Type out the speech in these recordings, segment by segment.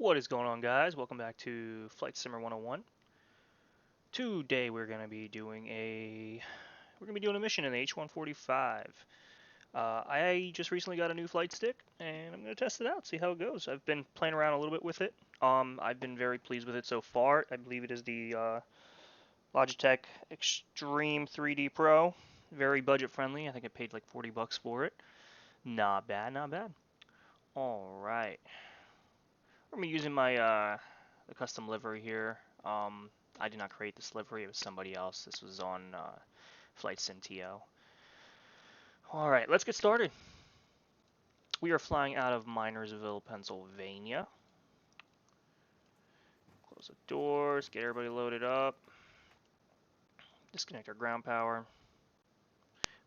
What is going on, guys? Welcome back to Flight Simmer 101. Today we're gonna be doing a mission in the H145. I just recently got a new flight stick, and I'm gonna test it out, see how it goes. I've been playing around a little bit with it. I've been very pleased with it so far. I believe it is the Logitech Extreme 3D Pro. Very budget friendly. I think I paid like 40 bucks for it. Not bad, not bad. All right. I'm gonna be using my the custom livery here. I did not create this livery; it was somebody else. This was on Flight Simtio. All right, let's get started. We are flying out of Minersville, Pennsylvania. Close the doors, get everybody loaded up. Disconnect our ground power.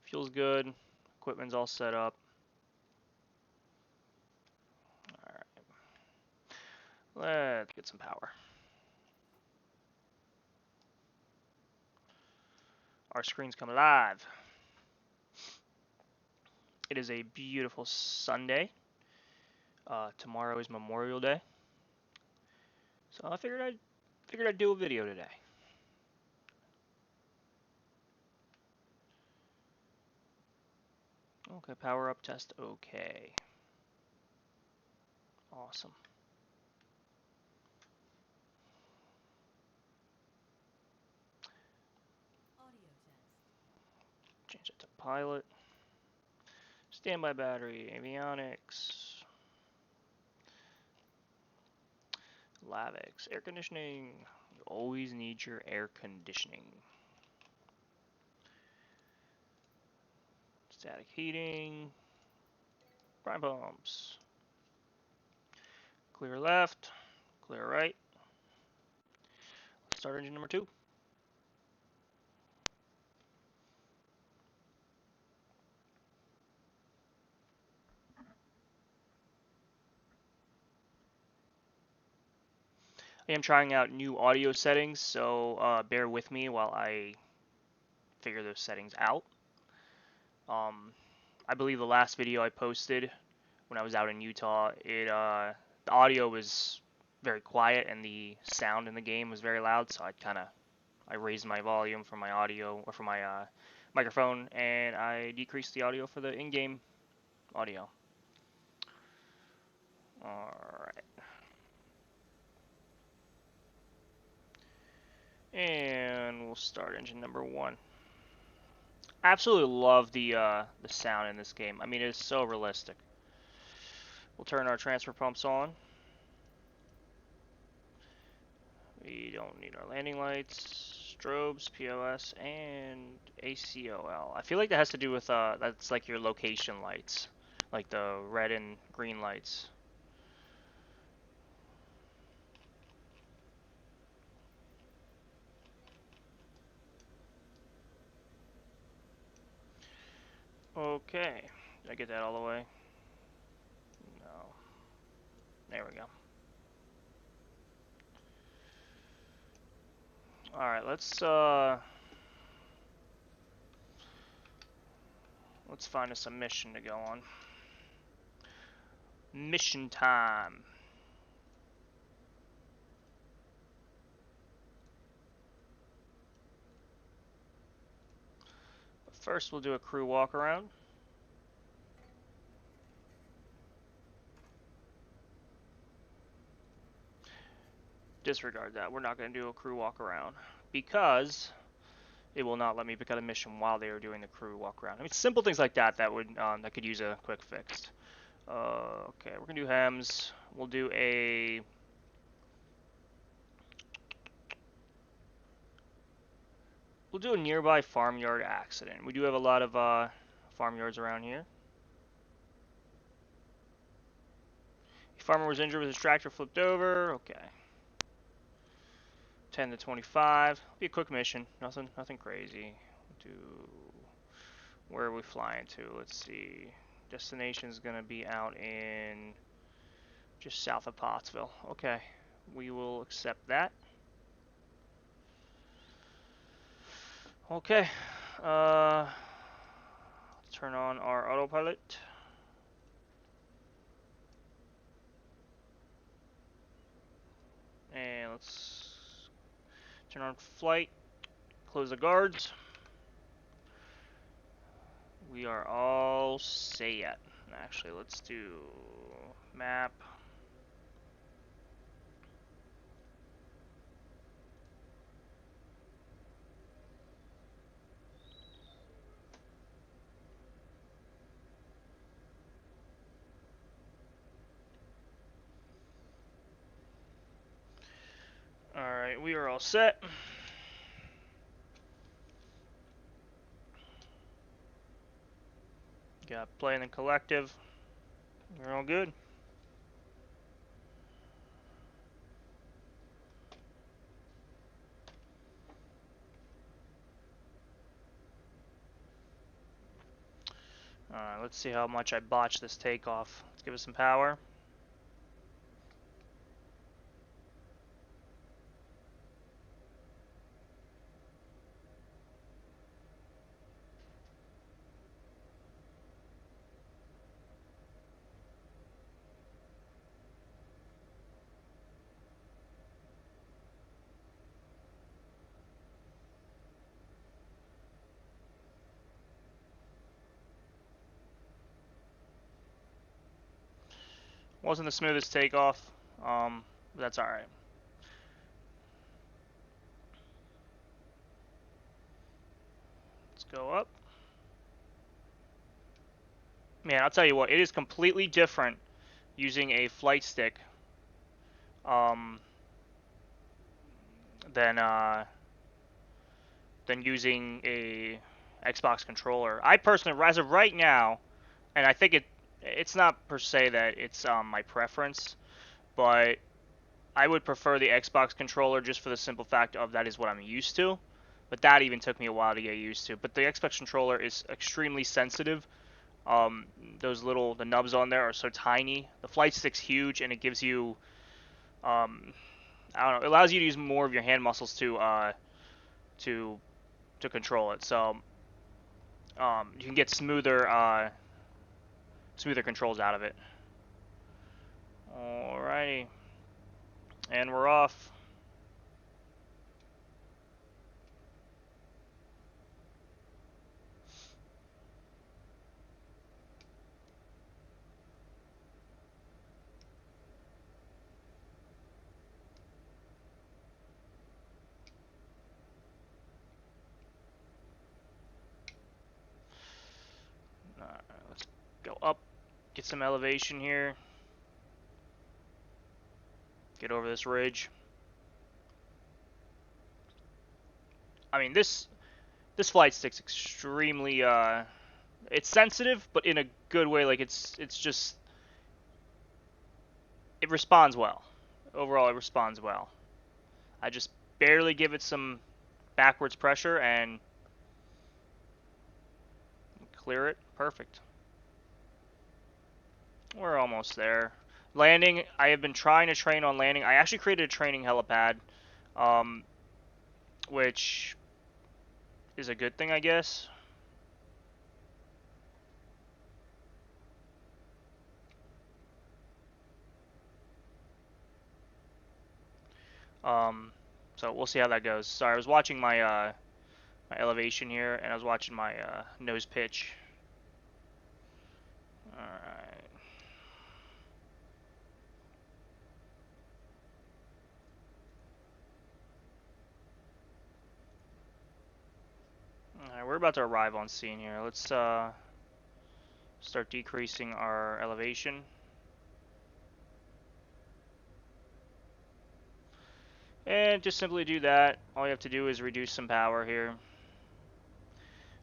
Fuel's good. Equipment's all set up. All right, let's get some power. Our screens come alive. It is a beautiful Sunday. Tomorrow is Memorial Day, so I figured I'd do a video today. Okay, power up test. Okay. Awesome. Change it to pilot. Standby battery, avionics. Lavix, air conditioning. You always need your air conditioning. Static heating. Prime pumps. Clear left. Clear right. Let's start engine number 2. I am trying out new audio settings, so bear with me while I figure those settings out. I believe the last video I posted when I was out in Utah, the audio was very quiet and the sound in the game was very loud, so I raised my volume for my audio or for my microphone, and I decreased the audio for the in-game audio. Alright. And we'll start engine number 1. I absolutely love the sound in this game. I mean, it is so realistic. We'll turn our transfer pumps on. We don't need our landing lights, strobes, POS, and ACOL. I feel like that has to do with that's like your location lights, like the red and green lights. Okay, did I get that all the way? No. There we go. Alright, let's find us a mission to go on. Mission time. But first we'll do a crew walk around. Disregard that. We're not going to do a crew walk around because it will not let me pick out a mission while they are doing the crew walk around. I mean, simple things like that that could use a quick fix. Okay, we're gonna do hems. We'll do a nearby farmyard accident. We do have a lot of farmyards around here. A farmer was injured with his tractor flipped over. Okay. 10 to 25. Be a quick mission. Nothing crazy. Where are we flying to? Let's see. Destination's gonna be out in just south of Pottsville. Okay. We will accept that. Okay. Let's turn on our autopilot. let's turn on flight, close the guards. We are all set. Actually, let's do map. Alright, we are all set. Got play in the collective. We're all good. Alright, let's see how much I botched this takeoff. Let's give it some power. Wasn't the smoothest takeoff, but that's alright. Let's go up. Man, I'll tell you what, it is completely different using a flight stick than using a Xbox controller. I personally, as of right now, and I think it's not per se that it's my preference, but I would prefer the Xbox controller just for the simple fact of that is what I'm used to. But that even took me a while to get used to. But the Xbox controller is extremely sensitive. The nubs on there are so tiny. The flight stick's huge, and it gives you, I don't know, it allows you to use more of your hand muscles to control it. So you can get smoother controls out of it. Alrighty, and we're off. Let's go up, get some elevation here, get over this ridge. I mean, this flight stick's extremely it's sensitive, but in a good way. Like it's just, it responds well. Overall, it responds well. I just barely give it some backwards pressure and clear it. Perfect. We're almost there. Landing, I have been trying to train on landing. I actually created a training helipad, which is a good thing, I guess. So we'll see how that goes. Sorry, I was watching my my elevation here, and I was watching my nose pitch. Alright. Alright, we're about to arrive on scene here. Let's start decreasing our elevation. And just simply do that. All you have to do is reduce some power here.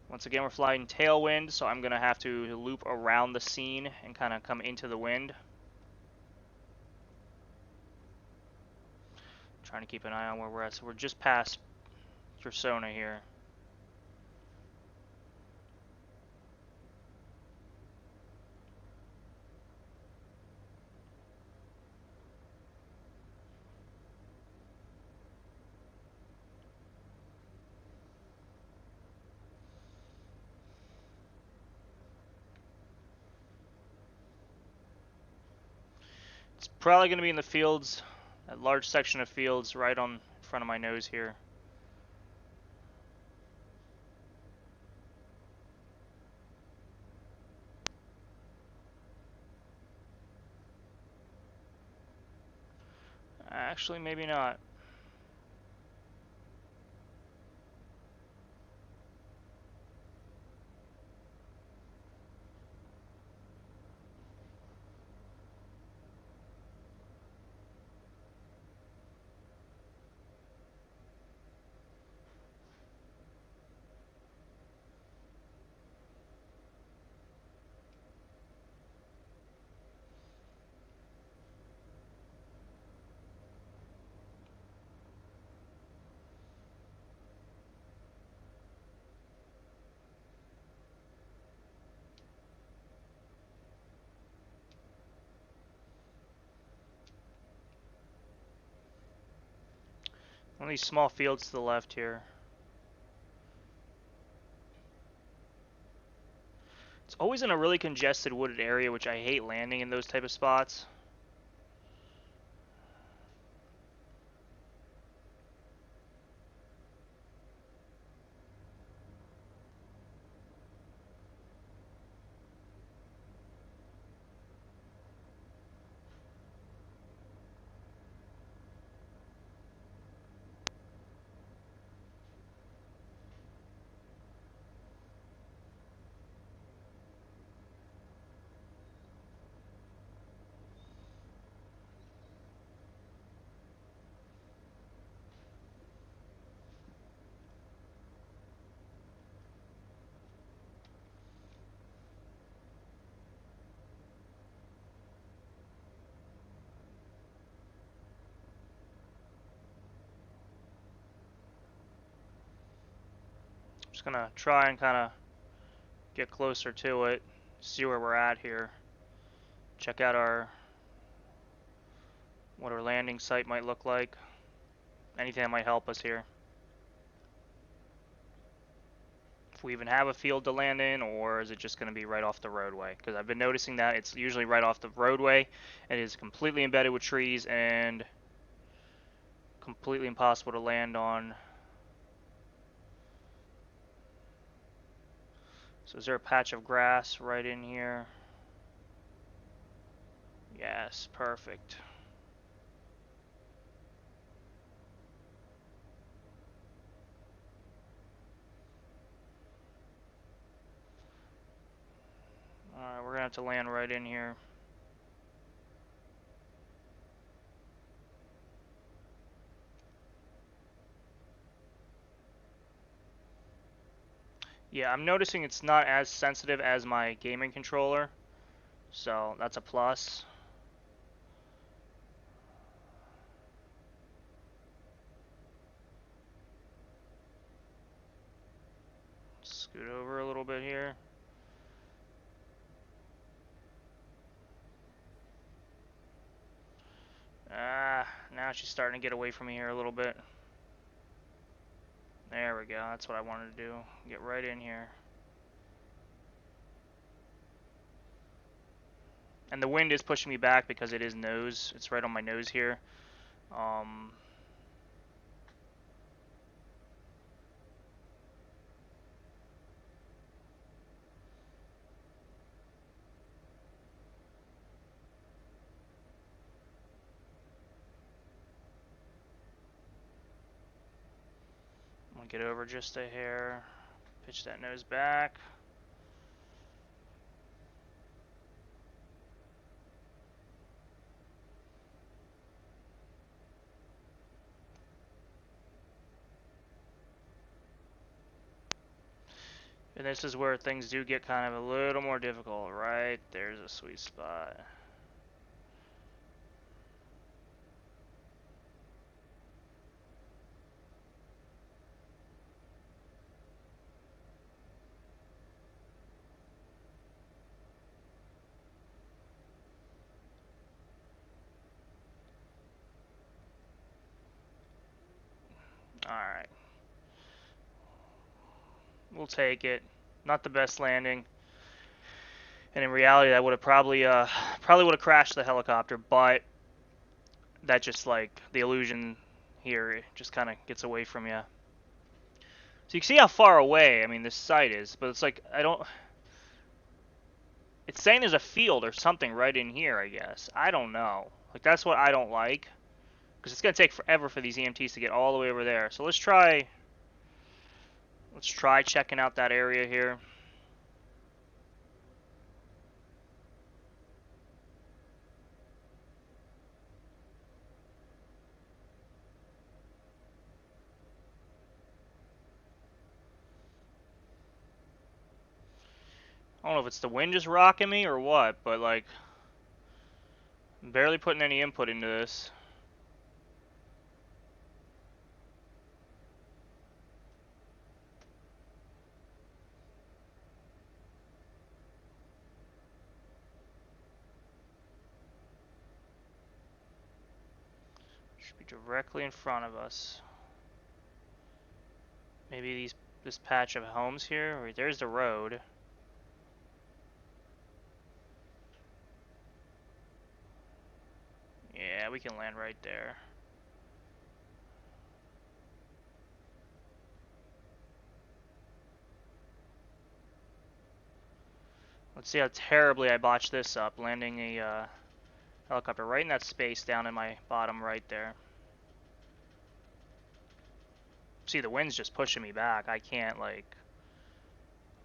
Once again, we're flying tailwind, so I'm going to have to loop around the scene and kind of come into the wind. Trying to keep an eye on where we're at. So we're just past Persona here. It's probably going to be in the fields A large section of fields right on front of my nose here. Actually, maybe not. One of these small fields to the left here. It's always in a really congested wooded area, which I hate landing in those type of spots. Just gonna try and kind of get closer to it, see where we're at here. Check out what our landing site might look like. Anything that might help us here. If we even have a field to land in, or is it just going to be right off the roadway? Because I've been noticing that it's usually right off the roadway. It is completely embedded with trees and completely impossible to land on. So is there a patch of grass right in here? Yes, perfect. Alright, we're going to have to land right in here. Yeah, I'm noticing it's not as sensitive as my gaming controller, so that's a plus. Scoot over a little bit here. Now she's starting to get away from me here a little bit. There we go, that's what I wanted to do. Get right in here. And the wind is pushing me back because it is nose. It's right on my nose here. Um, I'm gonna get over just a hair. Pitch that nose back. And this is where things do get kind of a little more difficult, right? There's a sweet spot. Alright. We'll take it. Not the best landing. And in reality, that would have probably would have crashed the helicopter, but that just like the illusion here it just kind of gets away from you. So you can see how far away, I mean, this site is, but it's like, I don't... It's saying there's a field or something right in here, I guess. I don't know. Like, that's what I don't like. Because it's going to take forever for these EMTs to get all the way over there. So let's try checking out that area here. I don't know if it's the wind just rocking me or what, but like, I'm barely putting any input into this. Should be directly in front of us. Maybe this patch of homes here, or there's the road. Yeah, we can land right there. Let's see how terribly I botched this up, landing a helicopter right in that space down in my bottom right there. See, the wind's just pushing me back. I can't, like...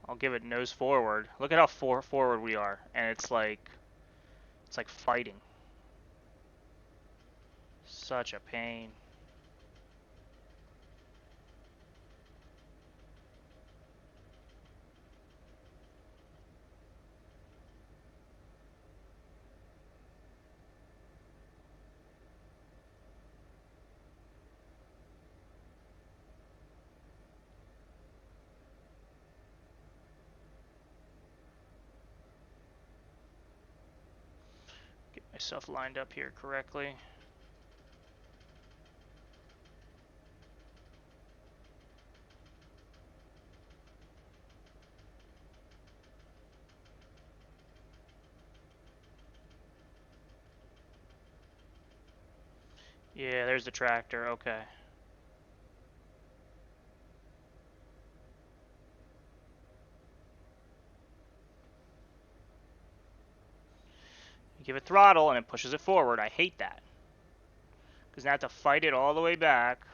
I'll give it nose forward. Look at how forward we are, and it's like fighting. Such a pain. Get myself lined up here correctly. Yeah, there's the tractor. Okay. You give it throttle and it pushes it forward. I hate that. Because now I have to fight it all the way back.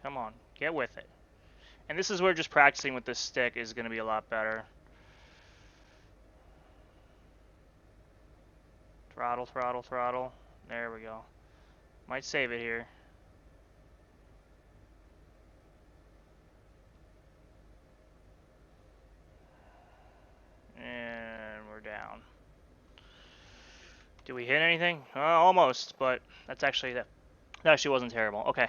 Come on, get with it. And this is where just practicing with this stick is going to be a lot better. Throttle, throttle, throttle. There we go. Might save it here. And we're down. Did we hit anything? Almost, but that actually wasn't terrible. Okay.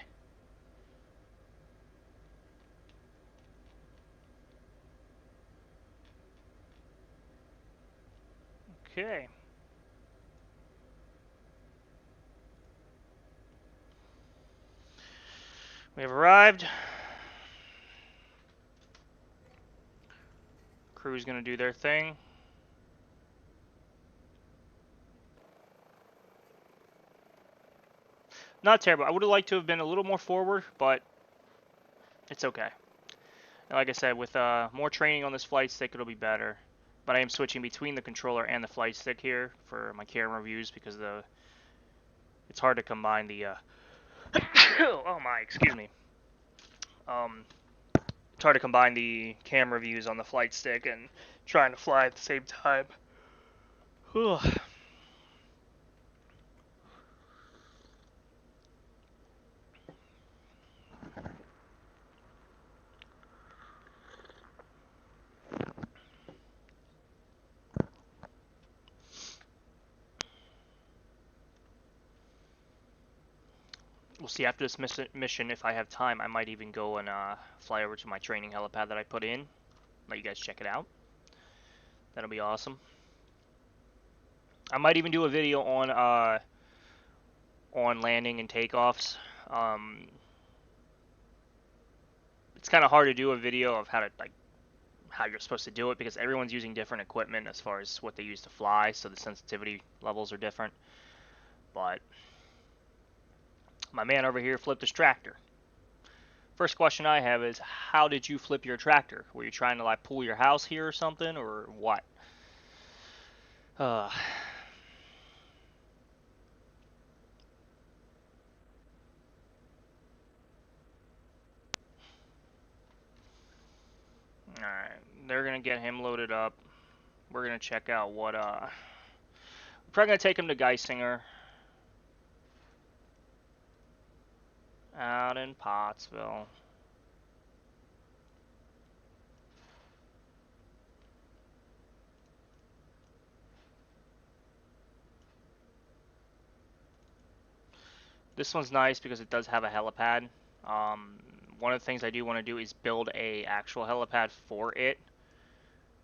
Okay. We have arrived. Crew's gonna do their thing. Not terrible. I would have liked to have been a little more forward, but it's okay. And like I said, with more training on this flight stick, it'll be better. But I am switching between the controller and the flight stick here for my camera views because it's hard to combine the oh my, excuse me. It's hard to combine the camera views on the flight stick and trying to fly at the same time. Whew. We'll see after this mission if I have time. I might even go and fly over to my training helipad that I put in. Let you guys check it out. That'll be awesome. I might even do a video on landing and takeoffs. It's kind of hard to do a video of how to like how you're supposed to do it because everyone's using different equipment as far as what they use to fly, so the sensitivity levels are different. But my man over here flipped his tractor. First question I have is, how did you flip your tractor? Were you trying to like pull your house here or something, or what? Uh, Alright, they're gonna get him loaded up. We're gonna check out what, we're probably gonna take him to Geisinger. Out in Pottsville. This one's nice because it does have a helipad. Um, One of the things I do want to do is build a actual helipad for it,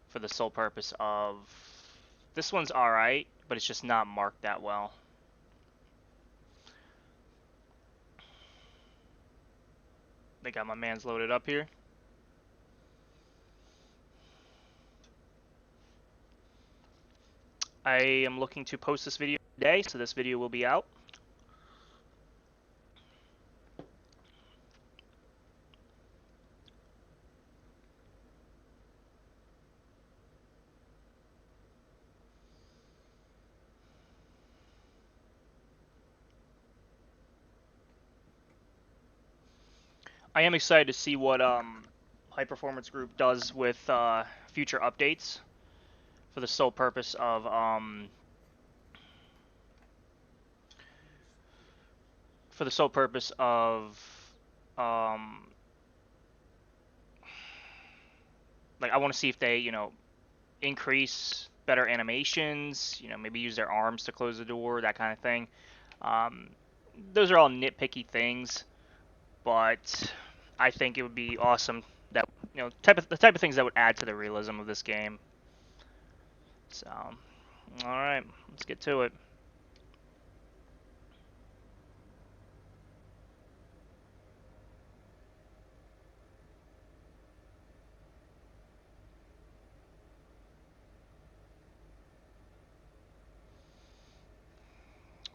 for the sole purpose of, this one's alright, but it's just not marked that well. They got my man's loaded up here. I am looking to post this video today, so this video will be out. I am excited to see what High Performance Group does with future updates, for the sole purpose of um, like I want to see if they, increase better animations, maybe use their arms to close the door, that kind of thing. Um, those are all nitpicky things, but I think it would be awesome that, the type of things that would add to the realism of this game. So, all right, let's get to it.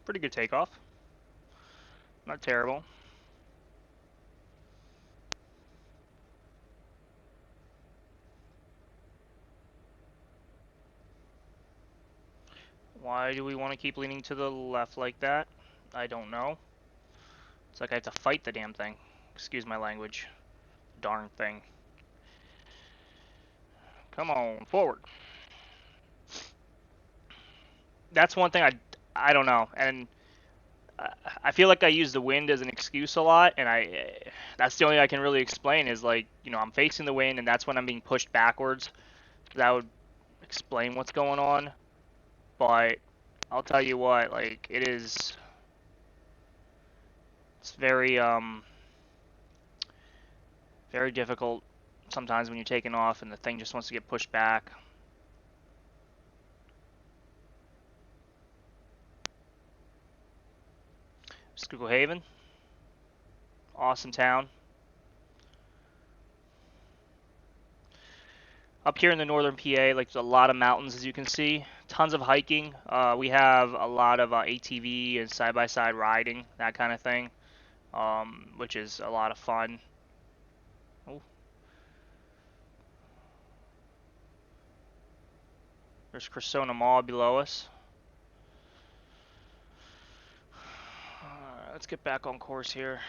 Pretty good takeoff. Not terrible. Why do we want to keep leaning to the left like that? I don't know. It's like I have to fight the damn thing. Excuse my language. Darn thing. Come on, forward. That's one thing I don't know. And I feel like I use the wind as an excuse a lot, and that's the only thing I can really explain is like, I'm facing the wind and that's when I'm being pushed backwards. That would explain what's going on. But I'll tell you what, like it's very very difficult sometimes when you're taking off and the thing just wants to get pushed back. Schuylkill Haven, awesome town. Up here in the northern PA, like there's a lot of mountains as you can see, tons of hiking. We have a lot of ATV and side-by-side riding, that kind of thing, which is a lot of fun. Oh. There's Cressona Mall below us. Let's get back on course here.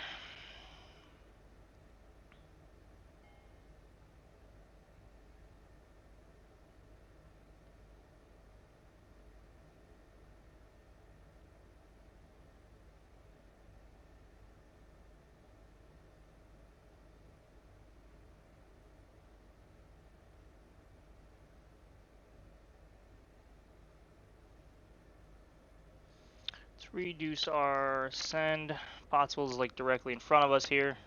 Let's reduce our send. Pottsville is like directly in front of us here.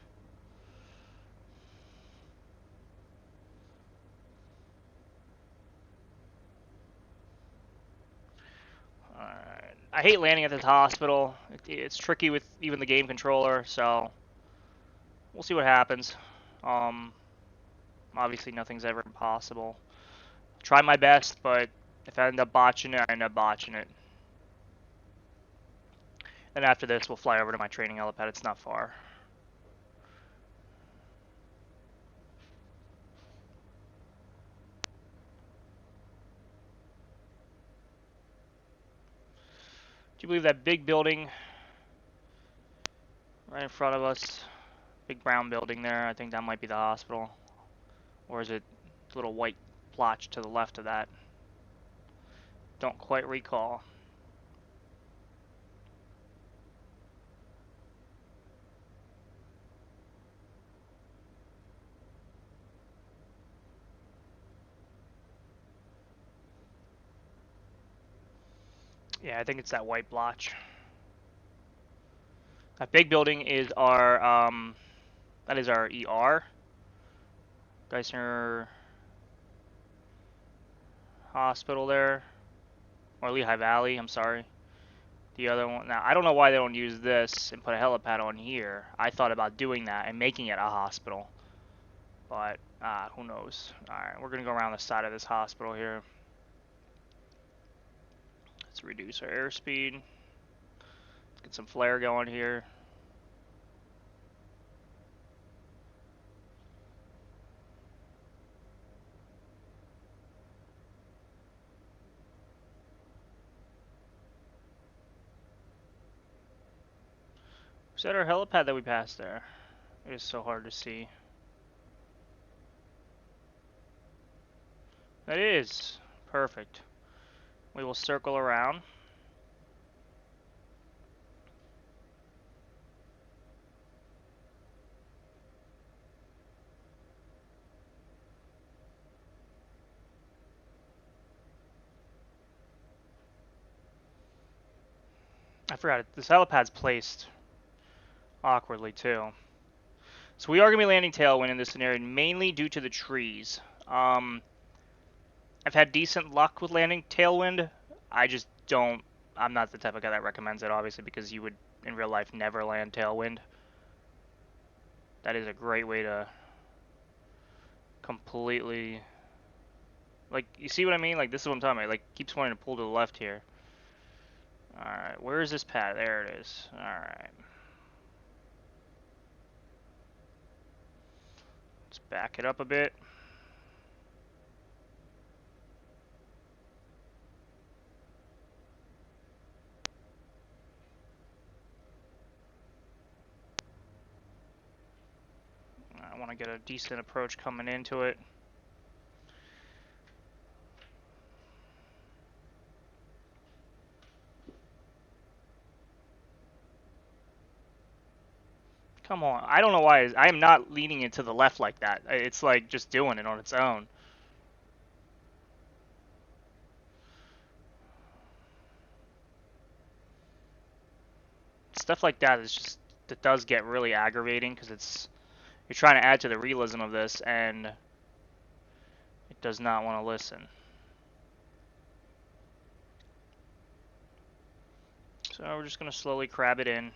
I hate landing at this hospital. It's tricky with even the game controller, so we'll see what happens. I'm Obviously, nothing's ever impossible. Try my best, but if I end up botching it, I end up botching it. And after this, we'll fly over to my training helipad. It's not far. Do you believe that big building right in front of us? Big brown building there. I think that might be the hospital. Or is it a little white blotch to the left of that? Don't quite recall. Yeah, I think it's that white blotch. That big building is our, that is our ER. Geisner Hospital there. Or Lehigh Valley, I'm sorry. The other one, now I don't know why they don't use this and put a helipad on here. I thought about doing that and making it a hospital. But, who knows. Alright, we're gonna go around the side of this hospital here. Let's reduce our airspeed. Get some flare going here. Is that our helipad that we passed there? It is so hard to see. That is. Perfect. We will circle around. I forgot it. This helipad's placed awkwardly too. So we are going to be landing tailwind in this scenario, mainly due to the trees. I've had decent luck with landing tailwind. I just don't. I'm not the type of guy that recommends it, obviously, because you would, in real life, never land tailwind. That is a great way to completely... Like, you see what I mean? Like, this is what I'm talking about. Like, keeps wanting to pull to the left here. Alright, where is this pad? There it is. Alright. Let's back it up a bit. I want to get a decent approach coming into it. Come on. I don't know why. I am not leaning it to the left like that. It's like just doing it on its own. Stuff like that is just, that does get really aggravating because it's, you're trying to add to the realism of this and it does not want to listen. So we're just going to slowly crab it in.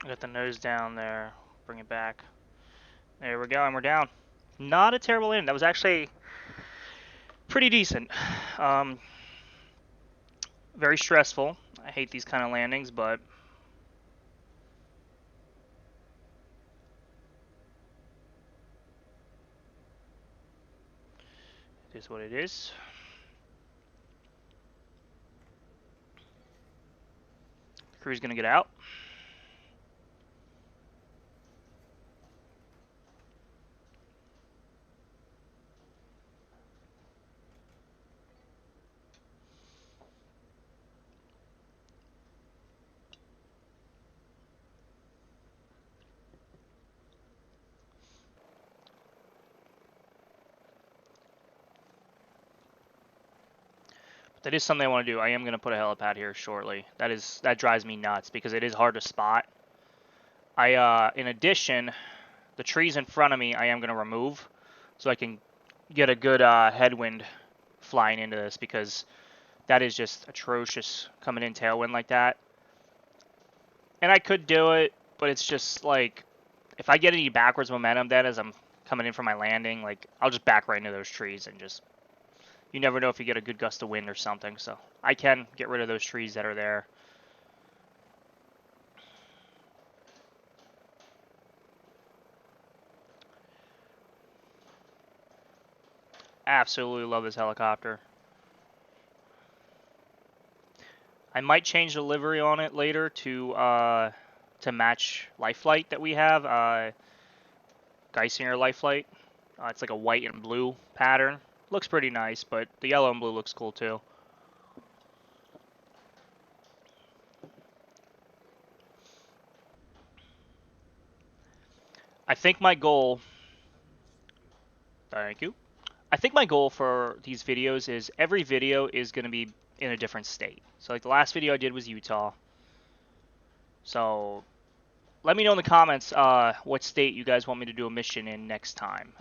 Got the nose down there. Bring it back. There we go, and we're down. Not a terrible landing. That was actually pretty decent. Very stressful. I hate these kind of landings, but it is what it is. The crew's gonna get out. That is something I want to do. I am going to put a helipad here shortly. That drives me nuts because it is hard to spot. In addition, the trees in front of me I am going to remove so I can get a good headwind flying into this because that is just atrocious coming in tailwind like that. And I could do it, but it's just like if I get any backwards momentum then as I'm coming in for my landing, like I'll just back right into those trees and just you never know if you get a good gust of wind or something. So I can get rid of those trees that are there. Absolutely love this helicopter. I might change the livery on it later to match Life Flight that we have. Geisinger Life Flight. It's like a white and blue pattern. Looks pretty nice, but the yellow and blue looks cool too. I think my goal. Thank you. I think my goal for these videos is every video is going to be in a different state. So like the last video I did was Utah. So let me know in the comments what state you guys want me to do a mission in next time.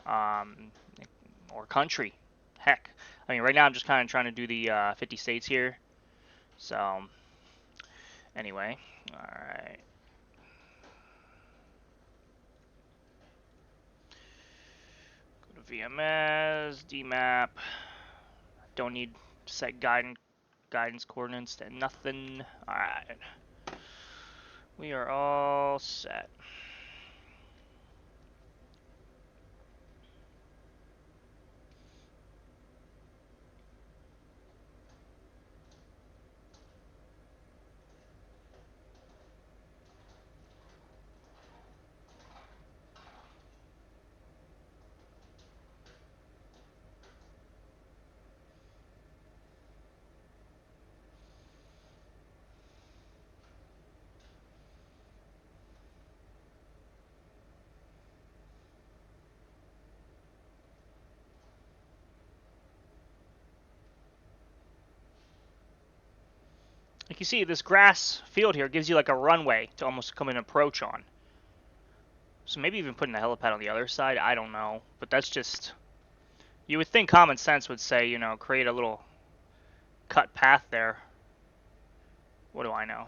Or country. Heck. I mean, right now I'm just kind of trying to do the 50 states here. So, anyway. Alright. Go to VMS, DMAP. Don't need set guidance coordinates to nothing. Alright. We are all set. Like you see, this grass field here gives you like a runway to almost come and approach on. So maybe even putting the helipad on the other side, I don't know. But that's just... You would think common sense would say, you know, create a little cut path there. What do I know?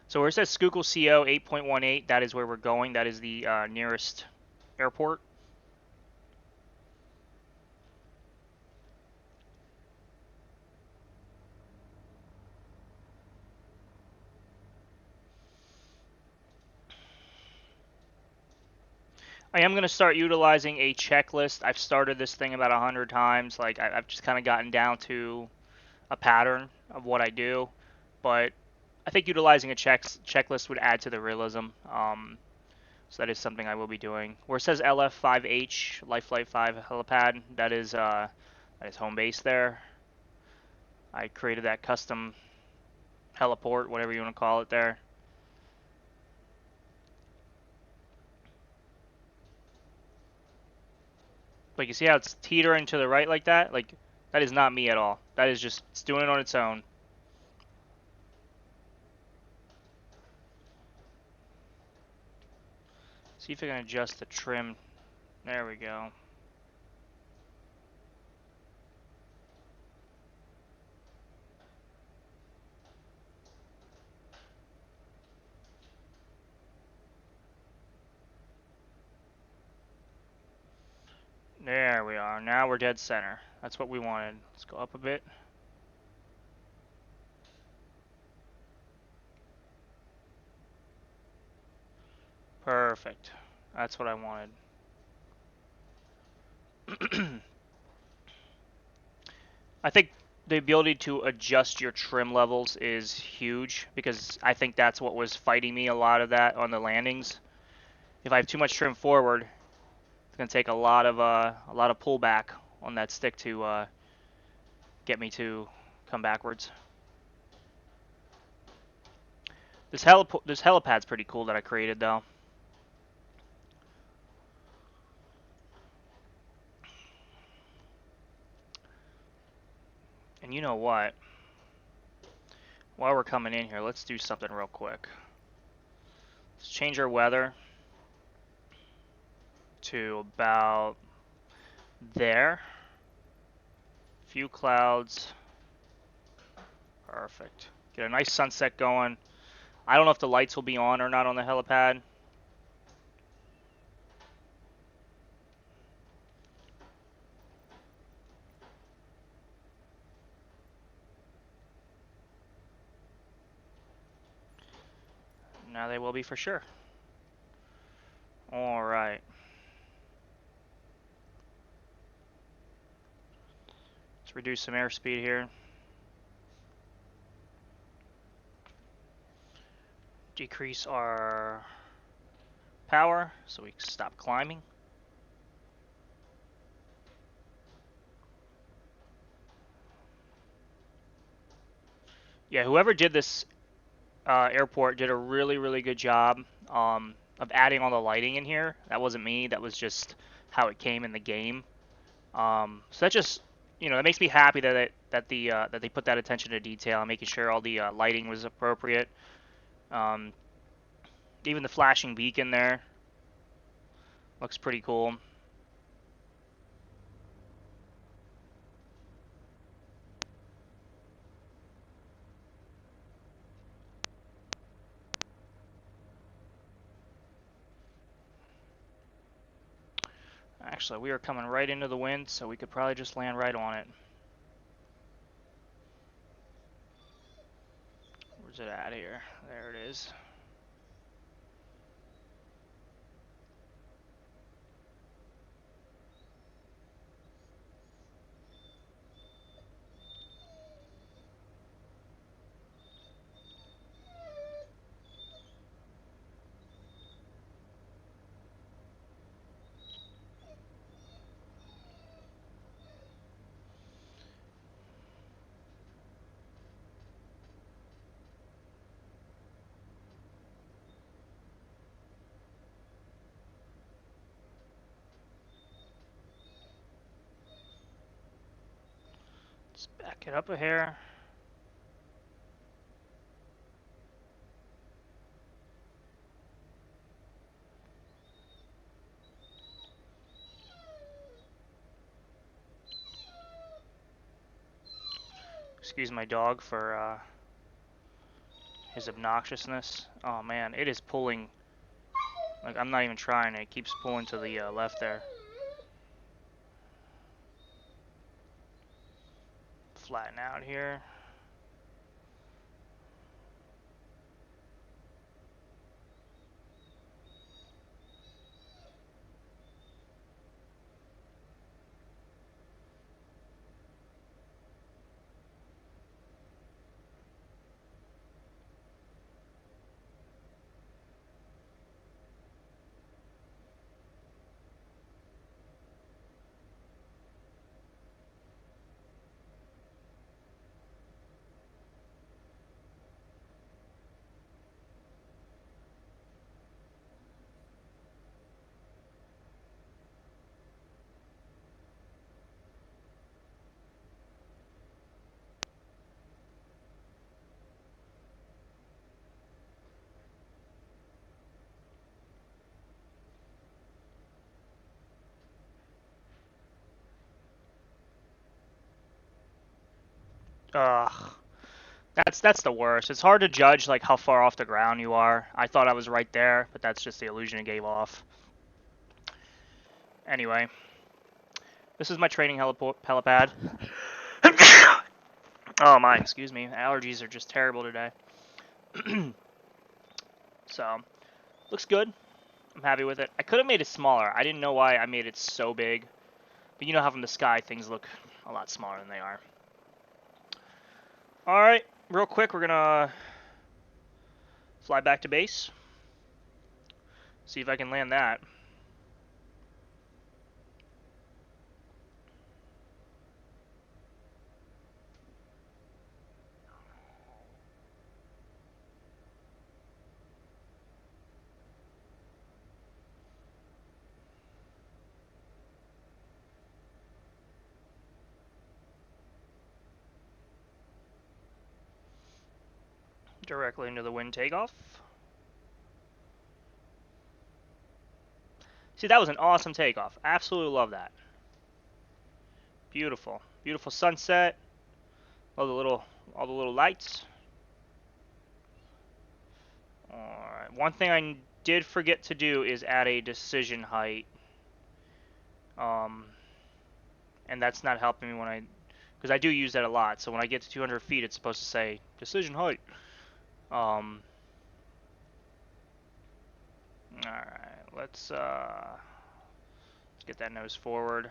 So where it says Schuylkill CO 8.18, that is where we're going. That is the nearest airport. I am going to start utilizing a checklist. I've started this thing about 100 times. Like I've just kind of gotten down to a pattern of what I do. But I think utilizing a checklist would add to the realism. So that is something I will be doing. Where it says LF5H, Life Flight 5 helipad, that is home base there. I created that custom heliport, whatever you want to call it there. Like you see how it's teetering to the right like that? Like that is not me at all. That is just it's doing it on its own. See if I can adjust the trim. There we go. There we are. Now we're dead center. That's what we wanted. Let's go up a bit. Perfect. That's what I wanted. I think the ability to adjust your trim levels is huge because I think that's what was fighting me a lot of that on the landings. If I have too much trim forward, it's gonna take a lot of pullback on that stick to get me to come backwards. This helipad's pretty cool that I created though. And you know what? While we're coming in here, let's do something real quick. Let's change our weather to about there. Few clouds. Perfect. Get a nice sunset going. I don't know if the lights will be on or not on the helipad. Now they will be for sure. Alright. Let's reduce some airspeed here. Decrease our power so we can stop climbing. Yeah, whoever did this airport did a really good job of adding all the lighting in here. That wasn't me. That was just how it came in the game. So that just, that makes me happy that that they put that attention to detail and making sure all the lighting was appropriate. Um, Even the flashing beacon there looks pretty cool. Actually, we are coming right into the wind, so we could probably just land right on it. Where's it at here? There it is. Let's back it up a hair. Excuse my dog for his obnoxiousness. Oh man, it is pulling. Like, I'm not even trying. It keeps pulling to the left there. Flatten out here. Ugh. That's the worst. It's hard to judge like how far off the ground you are. I thought I was right there, but that's just the illusion it gave off. Anyway, this is my training helipad. Oh my, excuse me. Allergies are just terrible today. So, looks good. I'm happy with it. I could have made it smaller. I didn't know why I made it so big. But you know how from the sky things look a lot smaller than they are. Alright, real quick, we're gonna fly back to base. See if I can land that. Directly into the wind takeoff. See, that was an awesome takeoff. Absolutely love that. Beautiful. Beautiful sunset. All the little lights. Alright. One thing I did forget to do is add a decision height. And that's not helping me when because I do use that a lot. So when I get to 200 feet, it's supposed to say decision height. Alright, let's get that nose forward.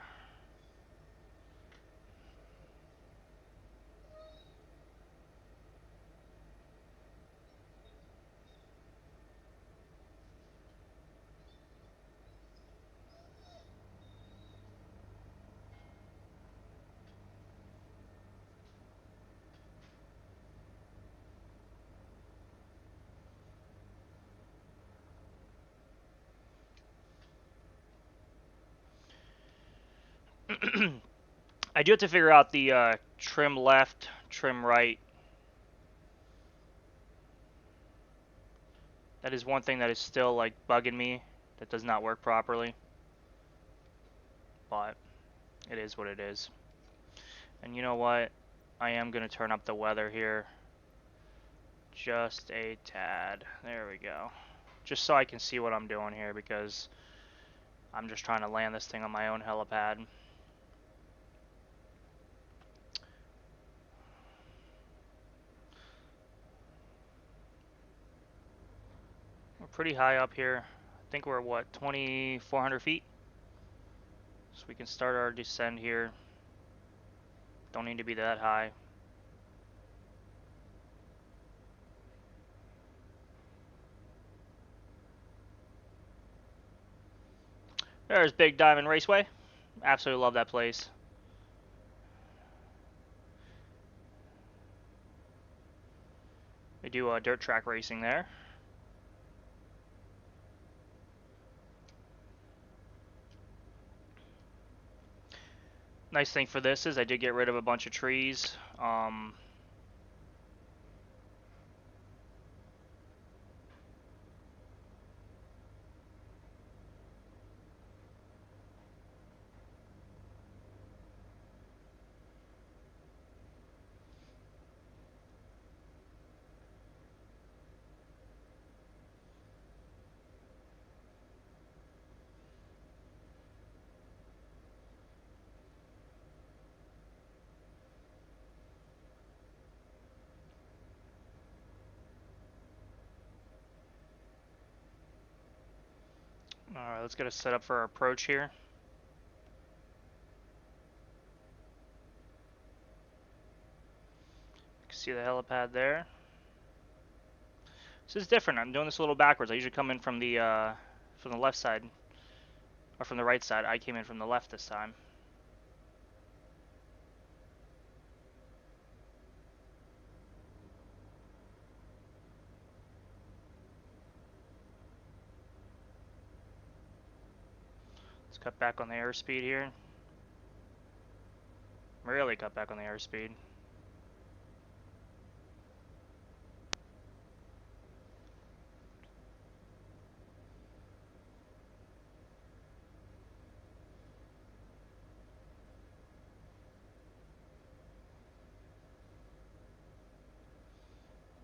I do have to figure out the trim left, trim right. That is one thing that is still like bugging me. That does not work properly. But it is what it is. And you know what? I am going to turn up the weather here. Just a tad. There we go. Just so I can see what I'm doing here because I'm just trying to land this thing on my own helipad. We're pretty high up here. I think we're what, 2,400 feet? So we can start our descent here. Don't need to be that high. There's Big Diamond Raceway. Absolutely love that place. They do dirt track racing there. Nice thing for this is I did get rid of a bunch of trees. Alright, let's get a setup for our approach here. You can see the helipad there. This is different. I'm doing this a little backwards. I usually come in from the left side, or from the right side. I came in from the left this time. Let's cut back on the airspeed here. Really cut back on the airspeed.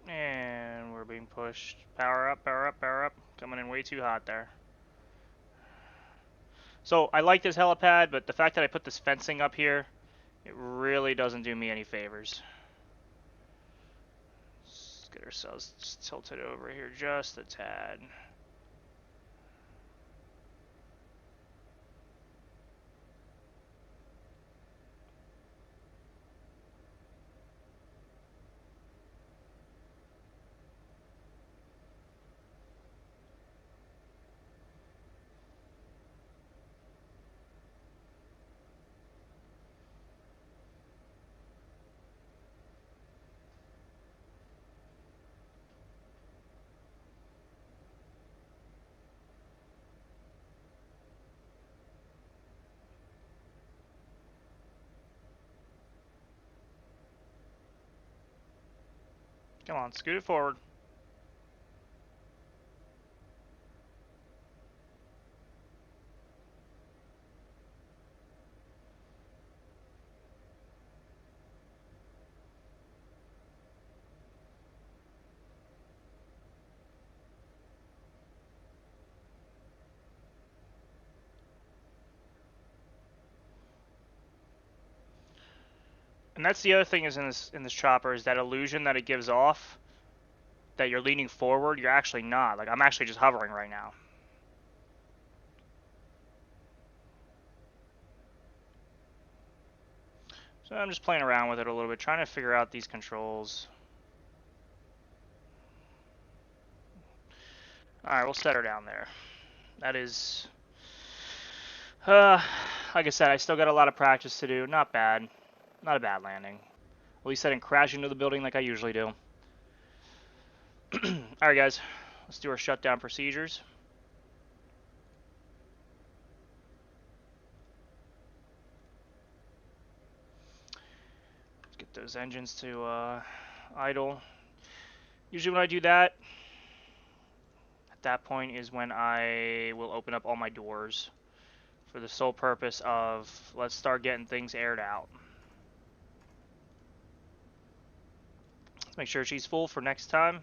And we're being pushed. Power up, power up, power up. Coming in way too hot there. So I like this helipad, but the fact that I put this fencing up here, it really doesn't do me any favors. Let's get ourselves tilted over here just a tad. Come on, scoot it forward. And that's the other thing is in this chopper is that illusion that it gives off that you're leaning forward. You're actually not. Like, I'm actually just hovering right now. So I'm just playing around with it a little bit, trying to figure out these controls. Alright, we'll set her down there. That is... like I said, I still got a lot of practice to do. Not bad. Not a bad landing. At least I didn't crash into the building like I usually do. Alright guys, let's do our shutdown procedures. Let's get those engines to idle. Usually when I do that, at that point is when I will open up all my doors for the sole purpose of let's start getting things aired out. Let's make sure she's full for next time.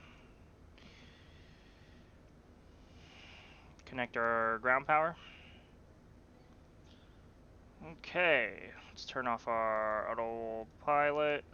Connect our ground power. Okay, let's turn off our autopilot.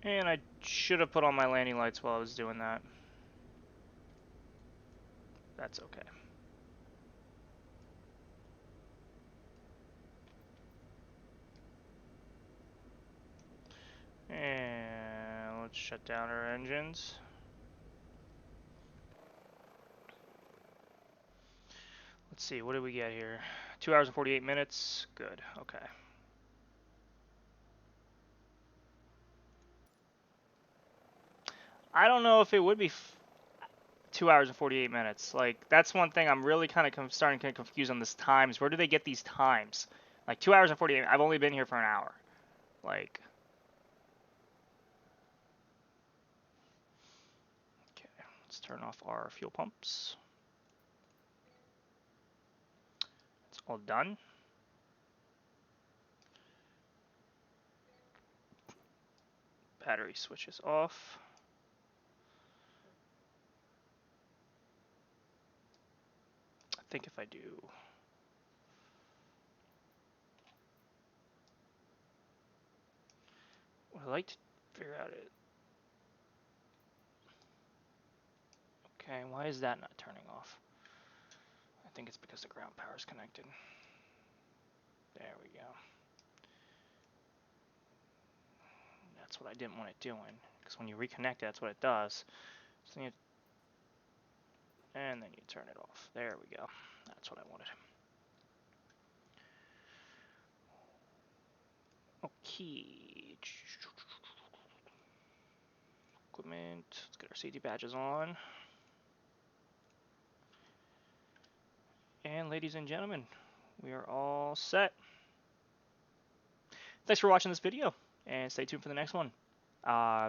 And I should have put on my landing lights while I was doing that. That's okay. And let's shut down our engines. Let's see, what did we get here? 2 hours and 48 minutes. Good, okay. I don't know if it would be 2 hours and 48 minutes. Like, that's one thing I'm really kind of starting to get confused on this times. Where do they get these times? Like, 2 hours and 48, I've only been here for an hour. Like, okay, let's turn off our fuel pumps. It's all done. Battery switches off. I think if I do... What I like to figure out it... Okay, why is that not turning off? I think it's because the ground power is connected. There we go. That's what I didn't want it doing, because when you reconnect it, that's what it does. So you, and then you turn it off. There we go. That's what I wanted. Okay. Equipment. Let's get our safety badges on. And ladies and gentlemen, we are all set. Thanks for watching this video, and stay tuned for the next one.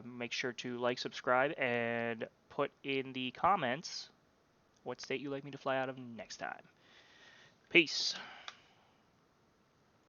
Make sure to like, subscribe, and put in the comments what state you'd like me to fly out of next time. Peace.